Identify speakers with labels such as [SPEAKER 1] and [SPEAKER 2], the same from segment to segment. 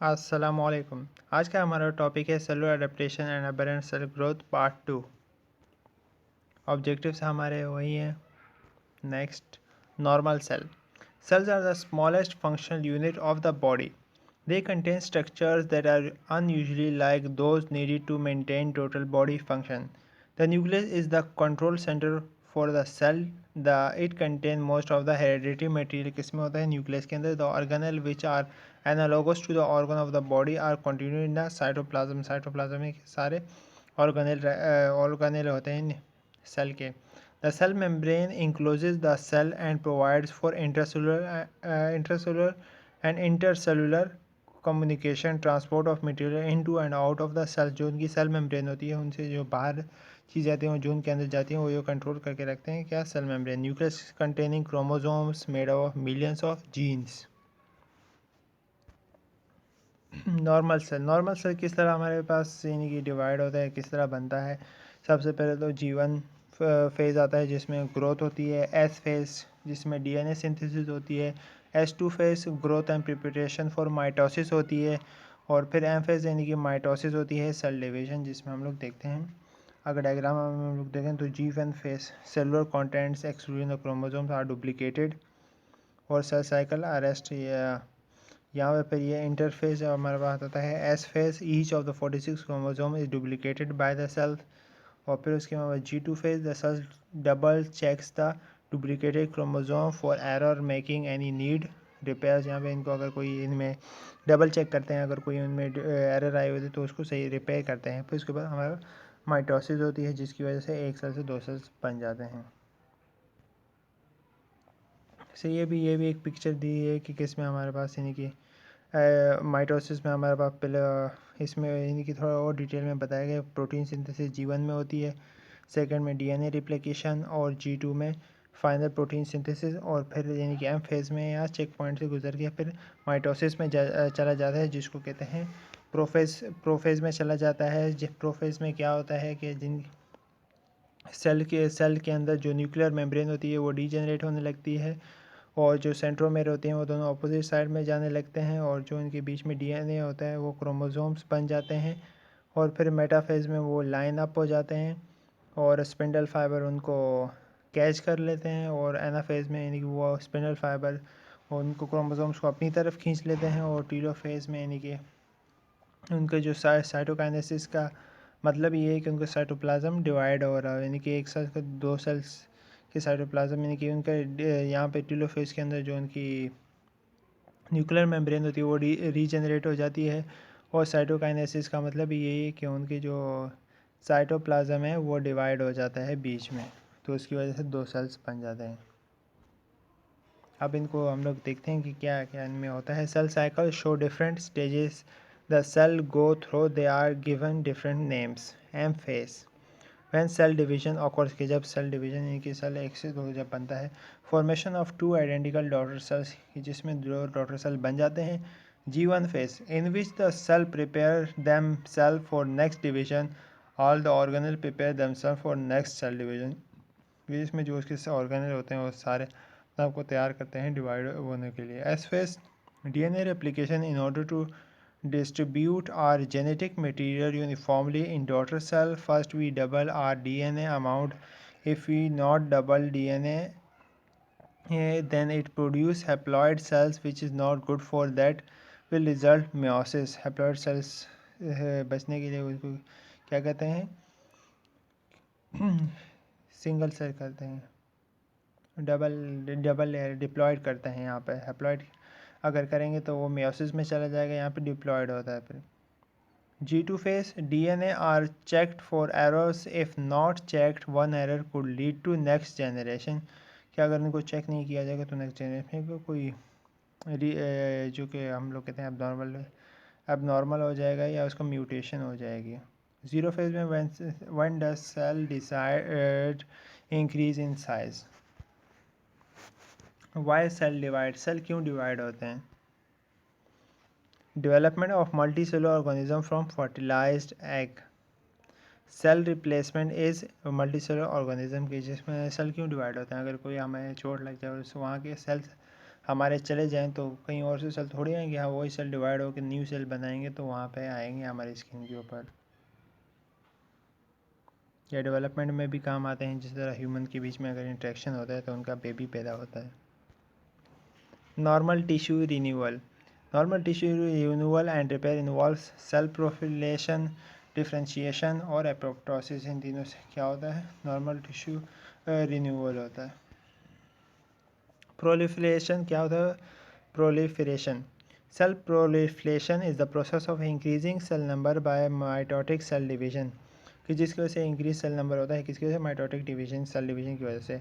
[SPEAKER 1] अस्सलामुअलैकुम। आज का हमारा टॉपिक है cellular adaptation and aberrant cell growth part 2। Objectives हमारे वही हैं। Next, normal cell. Cells are the smallest functional unit of the body. They contain structures that are unusually like those needed to maintain total body function. The nucleus is the control center for the cell. It contains most of the hereditary material. किसमें होता है? Nucleus के अंदर. The organelles which are analogous to the organ of the body are contained in the cytoplasm. Cytoplasm में सारे organelle होते हैं cell के. The cell membrane encloses the cell and provides for intracellular and intercellular communication, transport of material into and out of the cell. जो उनकी cell membrane होती है उनसे जो बाहर चीज़ जाती हैं जो उनके अंदर जाती हैं वो ये कंट्रोल करके रखते हैं क्या? Cell membrane. Nucleus containing chromosomes made of millions of genes. Normal cell किस तरह हमारे पास यानी कि डिवाइड होता है, किस तरह बनता है? सबसे पहले तो G1 फेज़ आता है जिसमें ग्रोथ होती है. S फेज़ जिसमें DNA सिंथेसिस होती है. S2 phase growth and preparation for mitosis होती है. और फिर M फेज़ यानी कि माइटोसिस होती है, सेल डिवीजन जिसमें हम लोग देखते हैं. अगर डायग्राम में हम लोग देखें तो G1 phase cellular contents excluding the chromosomes are duplicated और सेल साइकिल अरेस्ट. यहाँ पे फिर ये इंटरफेस हमारे पास आता है S phase. Each of the 46 chromosome is duplicated by the cell. और फिर उसके बाद G2 phase the cell double checks the duplicated chromosome for error making any need repairs. यहाँ पे इनको अगर कोई इनमें डबल चेक करते हैं, अगर कोई इनमें एरर आई होती है तो उसको सही रिपेयर करते हैं. फिर उसके बाद हमारा माइटोसिस होती है जिसकी वजह से एक सेल से दो सेल्स बन जाते हैं. से ये भी एक पिक्चर दी है कि किस में हमारे पास यानी कि माइटोसिस में हमारे पास पहले इसमें यानी कि थोड़ा और डिटेल में बताया गया. प्रोटीन सिंथेसिस G1 में होती है, सेकंड में DNA रिप्लिकेशन और G2 में फाइनल प्रोटीन सिंथेसिस. और फिर यानी कि M फेज़ में या चेक पॉइंट से गुजर के फिर माइटोसिस में चला जाता है जिसको कहते हैं प्रोफेज़ में चला जाता है. प्रोफेज़ में क्या होता है कि जिन सेल के अंदर जो न्यूक्लियर मेम्ब्रेन होती है वो डीजेनरेट होने लगती है और जो सेंट्रोमेर होते हैं वो दोनों अपोजिट साइड में जाने लगते हैं और जो इनके बीच में DNA होता है वो क्रोमोसोम्स बन जाते हैं. और फिर मेटाफेज़ में वो लाइन अप हो जाते हैं और स्पिंडल फाइबर उनको कैच कर लेते हैं. और एनाफेज़ में यानी कि वो स्पिंडल फाइबर उनको क्रोमोसोम्स को अपनी तरफ खींच लेते हैं. और टीलोफेज़ में यानी कि उनके जो साइटोकाइनेसिस का मतलब ये है कि उनका साइटोप्लाज्म डिवाइड हो रहा है यानी कि एक सेल का दो सेल्स के साइटोप्लाज्म यानी कि उनका यहाँ पे टीलोफेज के अंदर जो उनकी न्यूक्लियर मेम्ब्रेन होती है वो रीजनरेट हो जाती है. और साइटोकाइनेसिस का मतलब यही है कि उनकी जो साइटोप्लाज्म है वो डिवाइड हो जाता है बीच में, तो उसकी वजह से दो सेल्स बन जाते हैं. अब इनको हम लोग देखते हैं कि क्या क्या इनमें होता है. Cell cycle show different stages the cell go through. They are given different names. M phase when cell division occurs कि जब सेल डिवीजन यानी कि सेल एक से दो जब बनता है. Formation of two identical daughter cells जिसमें दो डॉटर सेल बन जाते हैं. G1 phase in which the cell prepare themselves for next division. All the organelles prepare themselves for next cell division. जिसमें जो उसके ऑर्गेनल होते हैं वो सारे सबको तैयार करते हैं डिवाइड होने के लिए. S phase DNA replication in order to distribute our genetic material uniformly in daughter cell. First we double our DNA amount. If we not double DNA then it produce haploid cells which is not good. For that will result meiosis. haploid cells बचने के लिए उसको क्या कहते हैं? Single cell करते हैं, double layer diploid करते हैं. यहाँ पे हैप्लॉयड अगर करेंगे तो वो मेयोसिस में चला जाएगा, यहाँ पे डिप्लॉयड होता है. फिर G2 phase DNA are checked for errors. If not checked, one error could lead to next generation. क्या अगर इनको चेक नहीं किया जाएगा तो नेक्स्ट जनरेशन को कोई जो कि हम लोग कहते हैं एबनॉर्मल हो जाएगा या उसका म्यूटेशन हो जाएगी. जीरो फेज में when does cell decide increase in size. Why cell divide? Cell क्यों डिवाइड होते हैं? Development of multicellular organism from fertilized egg. Cell replacement is multicellular organism की जिसमें सेल क्यों डिवाइड होते हैं? अगर कोई हमें चोट लग जाए वहाँ के सेल्स हमारे चले जाएं तो कहीं और से सेल थोड़ी आएंगे, हाँ वही सेल डिवाइड होकर न्यू सेल बनाएंगे तो वहाँ पे आएंगे हमारी स्किन के ऊपर। या डेवलपमेंट में भी काम आते हैं, जिस तरह ह्यूमन के बीच में अगर इंटरेक्शन होता है तो उनका बेबी पैदा होता है। Normal tissue renewal. Normal tissue renewal and repair involves cell proliferation, differentiation और एपोप्टोसिस। इन तीनों से क्या होता है? नॉर्मल टिश्यू रिन्यूअल होता है। प्रोलिफरेशन क्या होता है? Proliferation, cell proliferation is the process of increasing cell number by mitotic cell division, कि जिसकी वजह से इंक्रीज सेल नंबर होता है, किसकी वजह से? माइटोटिक डिवीजन, सेल डिवीजन की वजह से।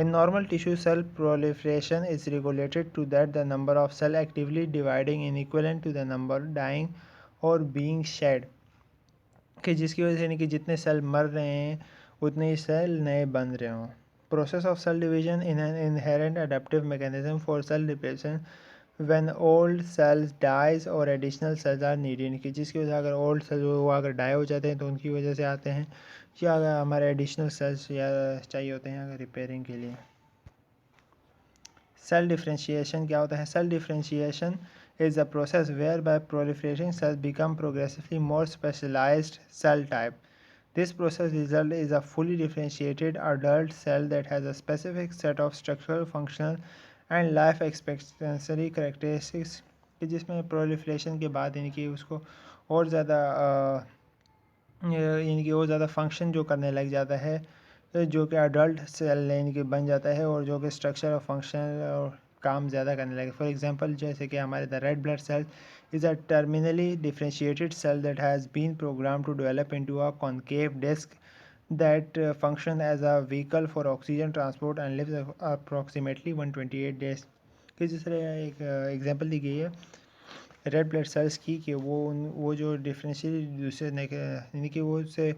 [SPEAKER 1] In normal tissue cell proliferation is regulated to that the number of cell actively dividing in equivalent to the number dying और बीइंग शेड, कि जिसकी वजह से यानी कि जितने सेल मर रहे हैं उतने ही सेल नए बन रहे हों। Process of cell division in an inherent adaptive mechanism for cell replacement when old cells dies और additional cells are needed, कि जिसकी वजह से अगर ओल्ड सेल वो अगर डाई हो जाते हैं तो उनकी वजह से आते हैं, या अगर हमारे एडिशनल सेल्स या चाहिए होते हैं अगर रिपेयरिंग के लिए। सेल डिफ्रेंशिएशन क्या होता है? Cell differentiation is a process whereby proliferating cells become progressively more specialized cell type. This process result is a fully differentiated adult cell that has a specific set of structural, functional and life expectancy characteristics, कि जिसमें proliferation के बाद यानी कि उसको और ज़्यादा यानी कि और ज़्यादा फंक्शन जो करने लग जाता है, जो कि अडल्ट सेल यानी कि बन जाता है, और जो कि स्ट्रक्चर और फंक्शन और काम ज़्यादा करने लगे। फॉर एग्जांपल जैसे कि हमारे the red blood cell is a terminally differentiated cell that has been program to develop into a concave disc that function as a vehicle for oxygen transport and lives approximately 128 days, कि जिस तरह एक example दी गई है red blood cells की, कि वो जो डिफरेंशियल दूसरे यानी कि वो से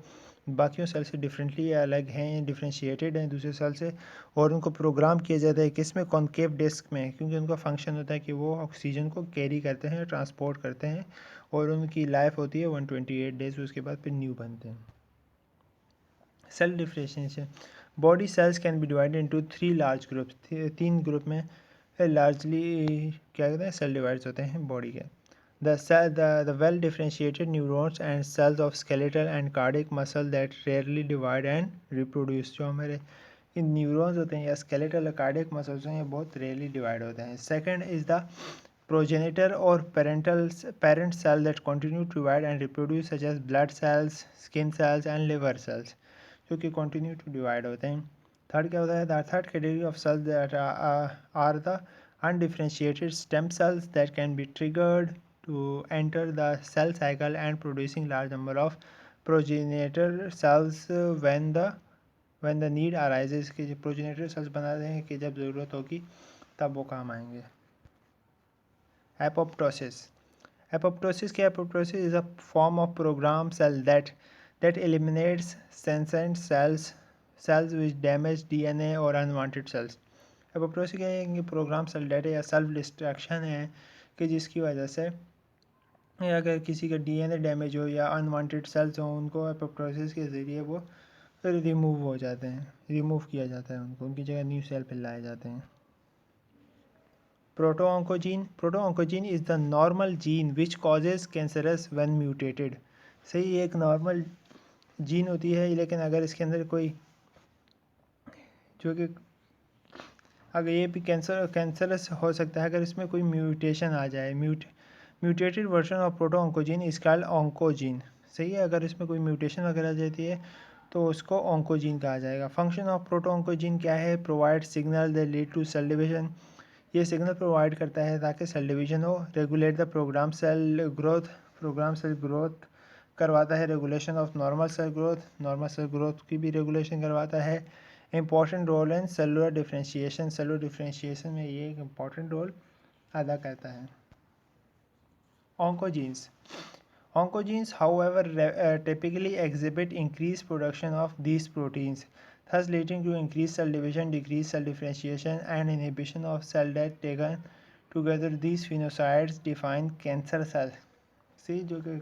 [SPEAKER 1] बाकियों सेल से डिफरेंटली अलग हैं, डिफ्रेंशिएटेड हैं दूसरे सेल से, और उनको प्रोग्राम किया जाता है किस में? कॉन्केव डिस्क में, क्योंकि उनका फंक्शन होता है कि वो ऑक्सीजन को कैरी करते हैं, ट्रांसपोर्ट करते हैं, और उनकी लाइफ होती है 128 डेज, उसके बाद फिर न्यू बनते हैं। Cell differentiation. Body cells can be divided into 3 large groups, 3 group में लार्जली क्या कहते हैं सेल डिवाइड्स होते हैं बॉडी के। The well differentiated neurons and cells of skeletal and cardiac muscle that rarely divide and reproduce, जो हमारे इन neurons होते हैं या स्केलेटल और कार्डियक मसल्स हैं, ये बहुत रेयरली डिवाइड होते हैं। सेकंड इज द प्रोजेनिटर और parent cell that continue to divide and reproduce such as blood cells, skin cells and liver cells, जो कि कंटिन्यू टू डिवाइड होते हैं। थर्ड क्या होता है? The third category of cells that are the undifferentiated stem cells that can be triggered to enter the cell cycle and producing large number of progenitor cells when the need arises, कि जो progenitor cells बनाते हैं कि जब ज़रूरत होगी तब वो काम आएंगे। Apoptosis. Apoptosis क्या? Apoptosis is a form of programmed cell that eliminates senescent cells which damage DNA or unwanted cells. Apoptosis क्या है? कि प्रोग्राम सेल डेथ या सेल्फ डिस्ट्रक्शन है, कि जिसकी वजह से अगर किसी का डीएनए डैमेज हो या अनवांटेड सेल्स हो, उनको एपोप्टोसिस के ज़रिए वो रिमूव हो जाते हैं, रिमूव किया जाता है उनको, उनकी जगह न्यू सेल फिर लाए जाते हैं। Protooncogene is the normal gene which causes cancerous when mutated. सही, एक नॉर्मल जीन होती है, लेकिन अगर इसके अंदर कोई जो कि अगर ये भी कैंसरस हो सकता है अगर इसमें कोई म्यूटेशन आ जाए। Mutated version of protooncogene is called oncogene. सही है, अगर इसमें कोई म्यूटेशन वगैरह आ जाती है तो उसको ऑन्कोजीन कहा जाएगा। फंक्शन ऑफ प्रोटोऑन्कोजीन क्या है? Provide signal that lead to cell division, ये सिग्नल प्रोवाइड करता है ताकि सेल डिवीजन हो। Regulate the program cell growth करवाता है। Regulation of normal cell growth की भी रेगुलेशन करवाता है। Important role in cellular differentiation में ये एक इम्पॉर्टेंट रोल अदा करता है। Oncogenes, however, typically exhibit increased production of these proteins, thus leading to increased cell division, decreased cell differentiation, and inhibition of cell death. Taken together, these phenotypes define cancer cells. See, जो कि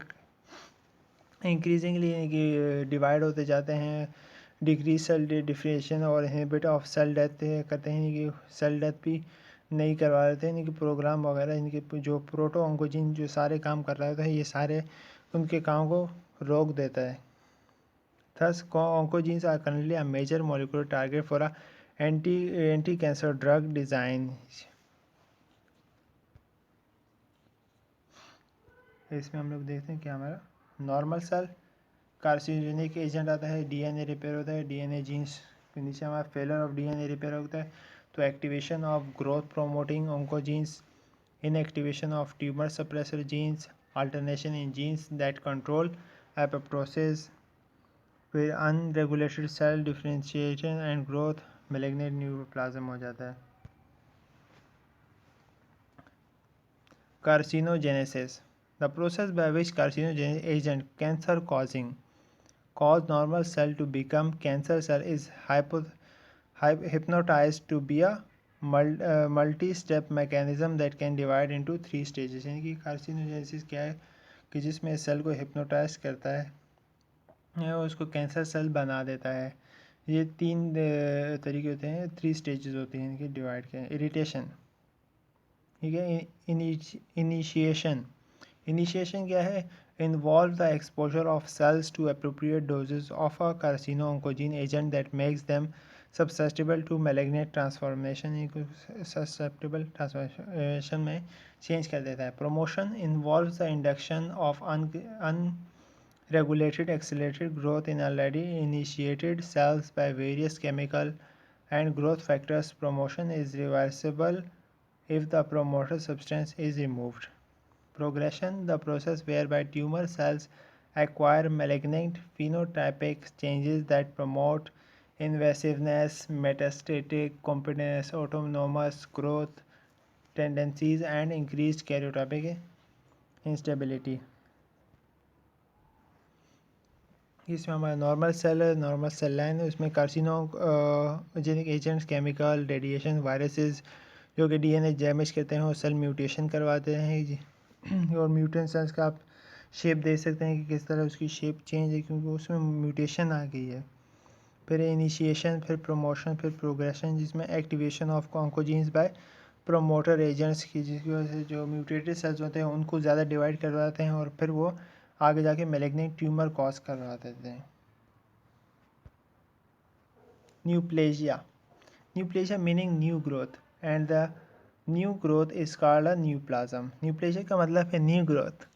[SPEAKER 1] increasingly divide होते जाते हैं, decrease cell differentiation और inhibit of cell death करते हैं, कि cell death भी नहीं करवा देते, यानी कि प्रोग्राम वगैरह इनके जो प्रोटो ऑन्कोजीन जो सारे काम कर रहा होता है ये सारे उनके काम को रोक देता है। Thus oncogenes are currently a major molecular target for a anti cancer drug design. इसमें हम लोग देखते हैं कि हमारा नॉर्मल सेल कार्सिनोजेनिक एजेंट आता है, डीएनए रिपेयर होता है, डीएनए जीन्स के नीचे हमारा फेलर ऑफ डीएनए रिपेयर होता है, तो activation of growth promoting oncogenes, inactivation of tumor suppressor genes, alternation in genes that control apoptosis, फिर unregulated cell differentiation and growth, malignant neoplasm हो जाता है। Carcinogenesis, the process by which carcinogenic agent cancer causing cause normal cell to become cancer cell is hypnotized to be a multi-step mechanism that can divide into 3 stages। यानी कि carcinogenesis क्या है कि जिसमें cell को हिप्नोटाइज करता है और उसको कैंसर सेल बना देता है। ये 3 तरीके होते हैं, 3 स्टेजेस होती हैं इनके डिवाइड के। इरिटेशन, ठीक है। इनिशिएशन क्या है? Involve the exposure of cells to appropriate doses of a carcinogenic agent that makes them susceptible to malignant transformation, susceptible transformation में चेंज कर देता है। Promotion involve the induction of unregulated accelerated growth in already initiated cells by various chemical and growth factors. Promotion is reversible if the promoter substance is removed. Progression, the process whereby tumor cells acquire malignant phenotypic changes that promote invasiveness, metastatic competence, autonomous growth tendencies, and increased karyotypic instability. इसमें हमारा normal cell line है, उसमें carcinogenic agents, chemical, radiation, viruses जो कि DNA damage करते हैं और cell mutation करवाते हैं। और म्यूटेंट सेल्स का आप शेप देख सकते हैं कि किस तरह उसकी शेप चेंज है, क्योंकि उसमें म्यूटेशन आ गई है। फिर इनिशिएशन, फिर प्रमोशन, फिर प्रोग्रेशन, जिसमें activation of oncogenes by promoter agents की, जिसकी वजह से जो म्यूटेटेड सेल्स होते हैं उनको ज़्यादा डिवाइड करवाते हैं और फिर वो आगे जाके मैलिग्नेंट ट्यूमर कॉज करवा देते हैं। Neoplasia, neoplasia meaning new growth, and the new growth is called a neoplasm. Neoplasia का मतलब है न्यू ग्रोथ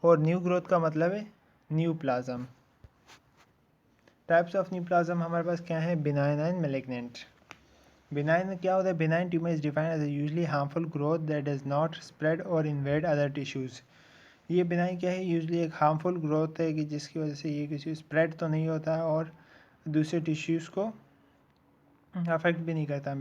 [SPEAKER 1] और न्यू ग्रोथ का मतलब है न्यूप्लाज्म। टाइप्स ऑफ न्यूप्लाज्म हमारे पास क्या है? Benign and malignant. बिनाइन क्या होता है? Benign tumour is defined as a usually harmful growth that does not spread और इन्वेड अदर टिश्यूज़। ये बिनाइन क्या है? यूजुअली एक हार्मफुल ग्रोथ है कि जिसकी वजह से ये किसी स्प्रेड तो नहीं होता है और दूसरे टिश्यूज़ को अफेक्ट भी नहीं करता।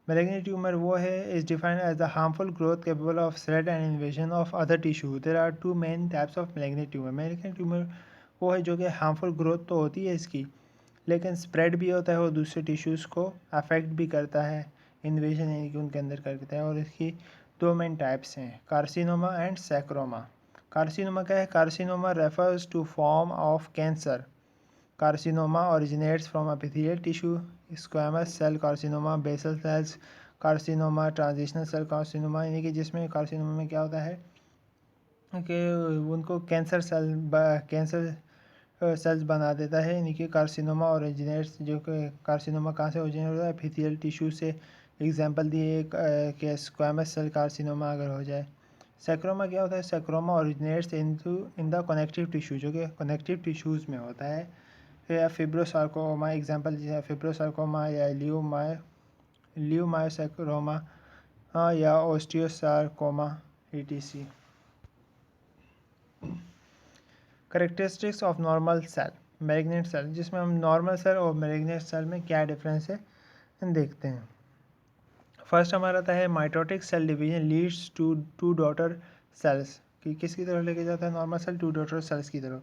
[SPEAKER 1] मैलिग्नेंट ट्यूमर वो है is defined as the harmful growth capable of spread and invasion of other tissue. There are 2 main types of malignant tumour. Malignant tumour वो है जो कि हार्मफुल ग्रोथ तो होती है इसकी, लेकिन स्प्रेड भी होता है और दूसरे टिश्यूज़ को अफेक्ट भी करता है, इन्वेजन यानी कि उनके अंदर कर देता है। और इसकी 2 मेन टाइप्स हैं, कार्सिनोमा एंड सैक्रोमा। कार्सिनोमा क्या है? Carcinoma refers to form of cancer. Carcinoma originates from epithelial tissue, squamous cell carcinoma, basal cells carcinoma, transitional cell carcinoma, यानी कि जिसमें कार्सिनोमा में क्या होता है कि उनको कैंसर सेल्स बना देता है, यानी कि कार्सिनोमा ओरिजिनेट्स, जो कि कार्सिनोमा कहाँ से ओरिजिनेट होता है? एपिथेलियल टिश्यू से। एग्जांपल दिए कि स्क्वामस सेल कार्सिनोमा अगर हो जाए। सैक्रोमा क्या होता है? Sarcoma originates in the connective tissue, जो कि कनेक्टिव टिश्यूज़ में होता है। या फिब्रोसार्कोमा, एग्जांपल जैसे फिब्रोसार्कोमा या ल्यूमायोसैक्रोमा या osteosarcoma etc। Characteristics of normal cell, malignant cell, जिसमें हम नॉर्मल सेल और मैलिग्नेंट सेल में क्या डिफरेंस है देखते हैं। फर्स्ट हमारा आता है mitotic cell division leads to 2 daughter cells, कि किसकी तरफ लेके जाता है नॉर्मल सेल? 2 डॉटर सेल्स की तरफ।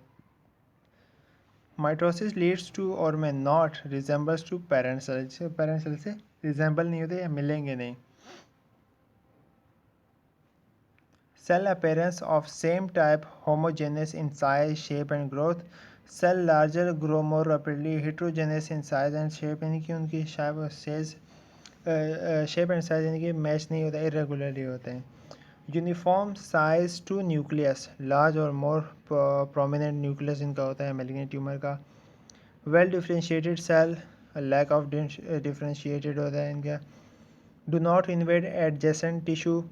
[SPEAKER 1] माइटोसिस लीड्स टू और में not resembles to parent cell, जिसे पेरेंट सेल से रिजेंबल नहीं होते या मिलेंगे नहीं। Cell appearance of same type, homogeneous in size, shape and growth. Cell larger, grow more rapidly, heterogeneous in size and shape, यानी कि उनकी साइज शेप एंड साइज यानी कि मैच नहीं होता, इरेगुलरली होते हैं। Uniform size to nucleus, large और मोर प्रोमिनेंट न्यूक्लियस इनका होता है मैलिग्नेंट ट्यूमर का। Well differentiated cell, lack of differentiated होता है इनका। Do not invade adjacent tissue,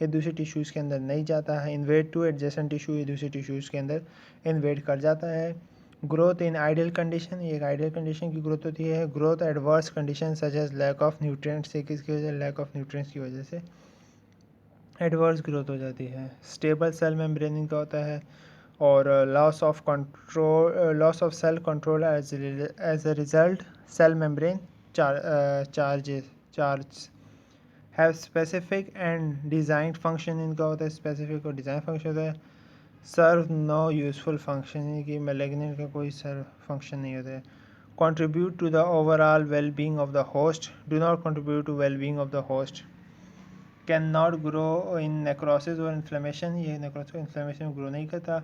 [SPEAKER 1] ये दूसरे टिश्यूज़ के अंदर नहीं जाता है। इन्वेड टू एडजेसेंट टिश्यू, ये दूसरे टिश्यूज़ के अंदर इन्वेड कर जाता है। ग्रोथ इन आइडियल कंडीशन, ये एक आइडियल कंडीशन की ग्रोथ होती है। Growth adverse condition such as lack of nutrients, से किसकी वजह से, लैक ऑफ न्यूट्रिएंट्स की वजह से एडवर्स ग्रोथ हो जाती है। स्टेबल सेल मेम्ब्रेन इनका होता है। और loss of control, loss of cell control as a result, cell membrane charge have specific and design function इनका होता है, स्पेसिफिक और डिज़ाइन फंक्शन होता है। सर्व नो यूजफुल फंक्शन, यानी कि मैलिग्नेंट का कोई सर्व फंक्शन नहीं होता है। Contribute to the overall well being of the host, do not contribute to well being of the host. Can not grow in necrosis और इन्फ्लेमेशन, ये नेक्रोसिस और इन्फ्लेमेशन में ग्रो नहीं करता।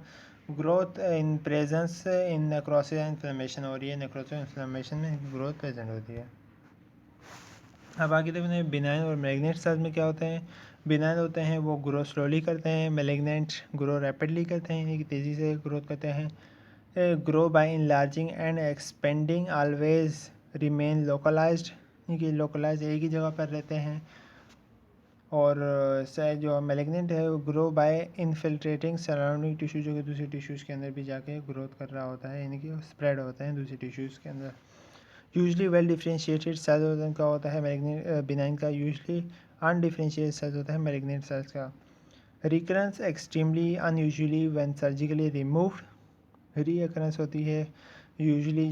[SPEAKER 1] Growth in presence in necrosis and inflammation, और ये necrosis और inflammation में ग्रोथ प्रेजेंट होती है। अब आगे देखते हैं बिनाइन और मैलिग्नेंट सेल्स में क्या होते हैं। बिनाइन होते हैं वो ग्रो स्लोली करते हैं, मैलिग्नेंट ग्रो रैपिडली करते हैं, यानी कि तेज़ी से ग्रोथ करते हैं। Grow by enlarging and expanding, always remain localised, यानी कि लोकलाइज एक ही जगह पर रहते हैं। और जो मैलिग्नेंट है वो grow by infiltrating surrounding tissue, जो कि दूसरे टिश्यूज़ के अंदर भी जाके ग्रोथ कर रहा होता है, यानी कि स्प्रेड होता है दूसरे टिश्यूज़ के अंदर। यूजली वेल डिफ्रेंशिएटेड सेल का होता है मैलिग्नेंट, बिनाइन का। यूजली अनडिफ्रेंशिएटेड सेल्स होता है मैलिग्नेंट सेल्स का। Recurrence extremely unusually when surgically removed, recurrence होती है यूजली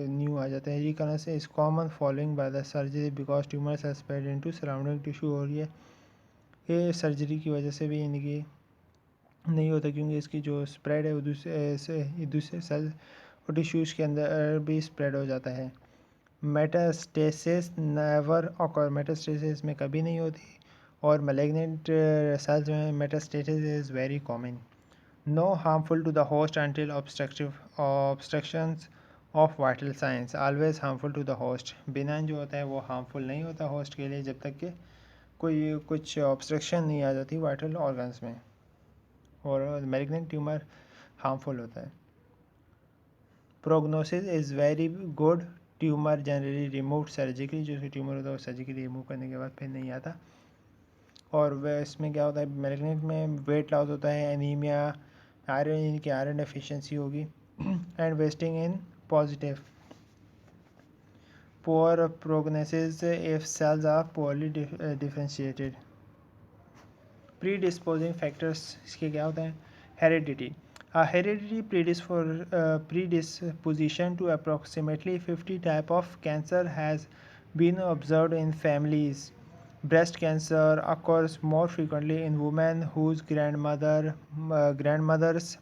[SPEAKER 1] न्यू आ जाता है। Recurrence is common following by the surgery because tumours are spread into surrounding tissue, और ये सर्जरी की वजह से भी यानी कि नहीं होता, क्योंकि इसकी जो स्प्रेड है वो दूसरे सेल और टिश्यूज़ के अंदर भी स्प्रेड हो जाता है। मेटास्टेसिस नेवर ऑकर, मेटास्टेसिस में कभी नहीं होती। और मैलिग्नेंट सेल्स में metastasis is very common. No harmful to the host until obstructions of vital science, always harmful to the host. Benign जो होता है वो हार्मफुल नहीं होता होस्ट के लिए, जब तक कि कोई कुछ ऑब्स्ट्रक्शन नहीं आ जाती वाइटल ऑर्गन्स में। और मैलिग्नेंट ट्यूमर हार्मफुल होता है। Prognosis is very good, tumour generally remove surgically, जो ट्यूमर होता है वो सर्जिकली रिमूव करने के बाद फिर नहीं आता। और वह इसमें क्या होता है, मैलिग्नेंट में वेट लॉस होता है, एनीमिया, आयरन, इनकी आयरन डेफिशिएंसी होगी, and wasting in positive. Poor prognosis if cells are poorly differentiated. Predisposing factors इसके क्या होते हैं। Heredity, a hereditary predisposition to approximately 50 type of cancer has been observed in families. Breast cancer occurs more frequently in women whose grandmothers,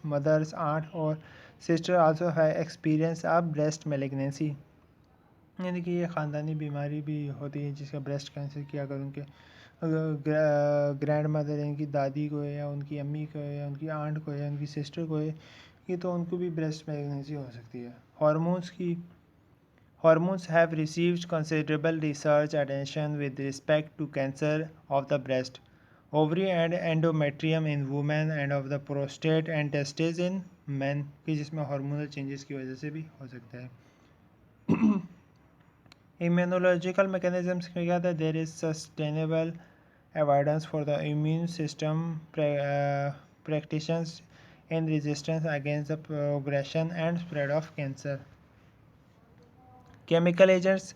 [SPEAKER 1] mothers, aunt or sister also have experienced a breast malignancy, यानी कि ये ख़ानदानी बीमारी भी होती है जिसका breast cancer की अगर उनके ग्रैंड मदर है, इनकी दादी को है या उनकी अम्मी को है या उनकी आंट को है या उनकी सिस्टर को है, ये तो उनको भी ब्रेस्ट प्रेगनेंसी हो सकती है। Hormones have received considerable research attention with respect to cancer of the breast, ovary and endometrium in women and of the prostate and testes in men, कि जिसमें हार्मोनल चेंजेस की वजह से भी हो सकता है। Immunological mechanisms में क्या था, there is sustainable evidence for the immune system practitioners in resistance against the progression and spread of cancer. Chemical agents,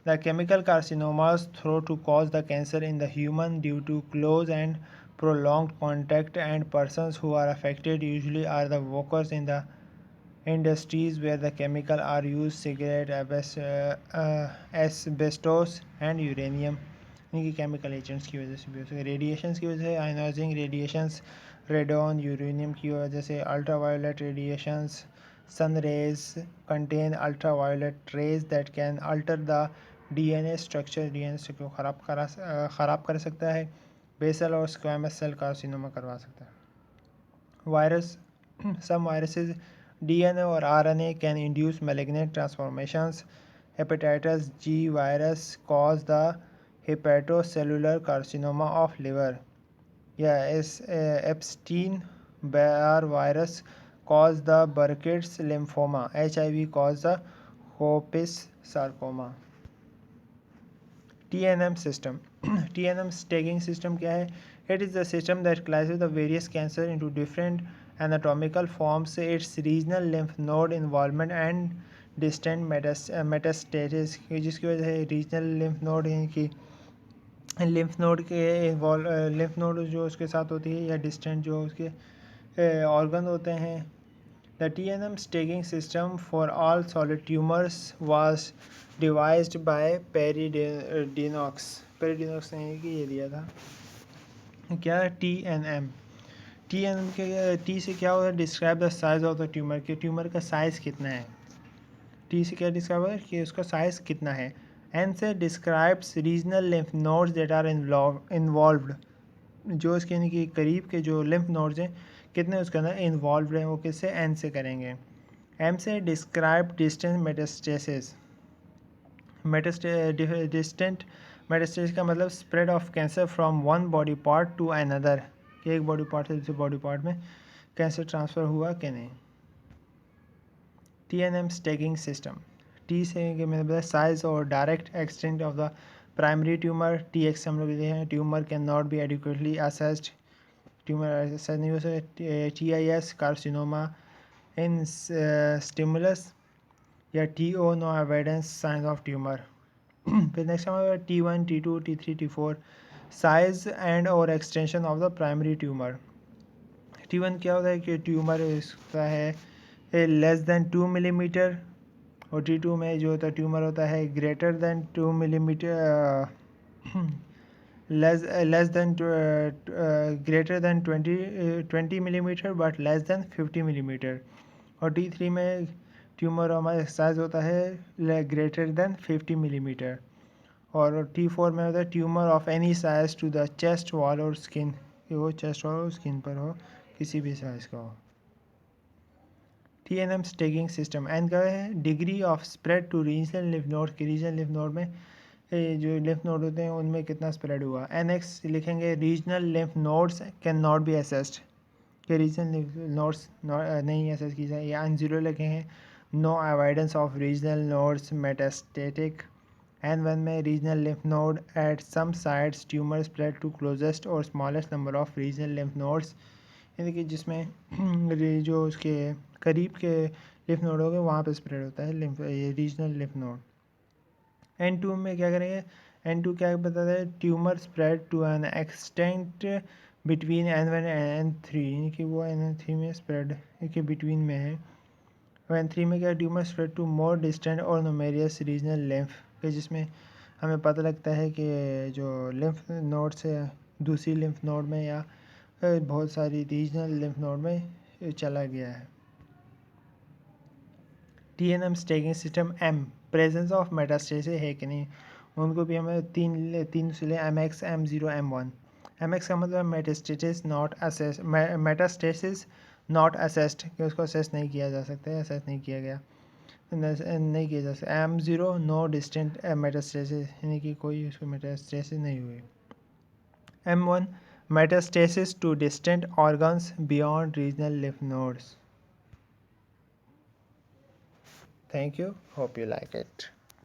[SPEAKER 1] the chemical carcinomas thought to cause the cancer in the human due to close and prolonged contact, and persons who are affected usually are the workers in the industries where the chemical are used, cigarette, asbestos and uranium, इनकी chemical agents की वजह से भी हो सकती है। Radiations की वजह से, आयनाइजिंग रेडिएशंस, रेडॉन, यूरेनियम की वजह से, ultraviolet radiations, sun rays contain ultraviolet rays that can alter the DNA structure, DNA structure को ख़राब कर सकता है। बेसल और स्क्वैमस सेल कार्सिनोमा करवा सकता है। Virus, some viruses, DNA or RNA can induce malignant transformations. Hepatitis G virus cause the hepatocellular carcinoma of liver, या Epstein Barr virus cause the Burkitt's lymphoma, HIV cause the Hope's sarcoma। TNM system TNM staging system क्या है? It is the system that classifies the various cancer into different anatomical forms, its regional lymph node involvement and distant metastasis, जिसकी वजह से regional lymph node की lymph node के lymph node जो उसके साथ होती है या डिस्टेंट जो उसके ऑर्गन होते हैं। The TNM staging system for all solid tumors was devised by Peridinox। पेरिडिनॉक्स ने कि ये दिया था क्या TNM। TNM के T से क्या होता है? Describe the size of the tumour, कि ट्यूमर का साइज़ कितना है। T से क्या डिस्क्राइब होता है कि उसका साइज़ कितना है। N से describes regional lymph nodes that are involved, जो इसके यानी कि करीब के जो लिम्फ नोड्स हैं कितने उसके अंदर इन्वॉल्व हैं, वो किससे? एन से करेंगे। एम से describe distant metastasis. Distant metastasis का मतलब spread of cancer from one body part two another, कि एक बॉडी पार्ट से दूसरे बॉडी पार्ट में कैंसर ट्रांसफ़र हुआ कि नहीं। TNM स्टैगिंग सिस्टम, टी से कि मैंने बताया साइज और direct extent of the primary tumor. TX हम लोग लिखे हैं tumor can not be adequately assessed, tumor assess नहीं हो सकता। TIS कार्सिनोमा इन स्टिमुलस, या TO no evidence science of tumor. फिर नेक्स्ट हमारा T1 T2 T3 T4 size and और extension of the primary tumor. T1 क्या होता है कि ट्यूमर इसका है लेस देन 2 मिलीमीटर, और T2 में जो होता है ट्यूमर होता है greater than 2 millimetre, less than greater than 20 millimetre but less than 50 millimetre. और T3 में ट्यूमर हमारा साइज होता है ग्रेटर देन 50 मिलीमीटर। और T4 में होता है tumour of any size to the chest wall और स्किन, कि वो चेस्ट वॉल और स्किन पर हो, किसी भी साइज का हो। TNM स्टेगिंग सिस्टम एंड का है degree of spread to regional lymph node, की रीजनल लिम्फ नोड में जो लिम्फ नोड होते हैं उनमें कितना स्प्रेड हुआ। NX लिखेंगे regional lymph nodes can not be assessed, के रीजनल लिम्फ नोड्स नहीं असेस की जाए, या N0 लिखेंगे no evidence of regional nodes metastatic. N1 में regional lymph node at some sites tumor spread to closest और smallest number of regional lymph nodes, यानी कि जिसमें जो उसके करीब के लिम्फ नोड होंगे वहाँ पे स्प्रेड होता है ये रीजनल लिम्फ नोड। N2 में क्या करेंगे? N2 क्या बताता है? Tumour spread to an extent between N1 and N3, यानी कि वो N3 में स्प्रेड के बिटवीन में है। और N3 में क्या? Tumour spread to more distant और नुमेरियस रीजनल लिम्फ, जिसमें हमें पता लगता है कि जो लिम्फ नोड से दूसरी लिम्फ नोड में या बहुत सारी रीजनल लिम्फ नोड में चला गया है। TNM staging system M presence of metastasis है कि नहीं, उनको भी हमें तीन सिले MX M0 M1। MX का मतलब metastasis not assess, metastasis not assessed, कि उसको असेस नहीं किया जा सकता है, असेस नहीं किया गया, नहीं किया जा सकता। M0 नो डिस्टेंट मेटास्टेसिस, यानी कि कोई उसको मेटास्टेसिस नहीं हुई। M1 metastasis to distant organs beyond regional lymph nodes. Thank you. Hope you like it.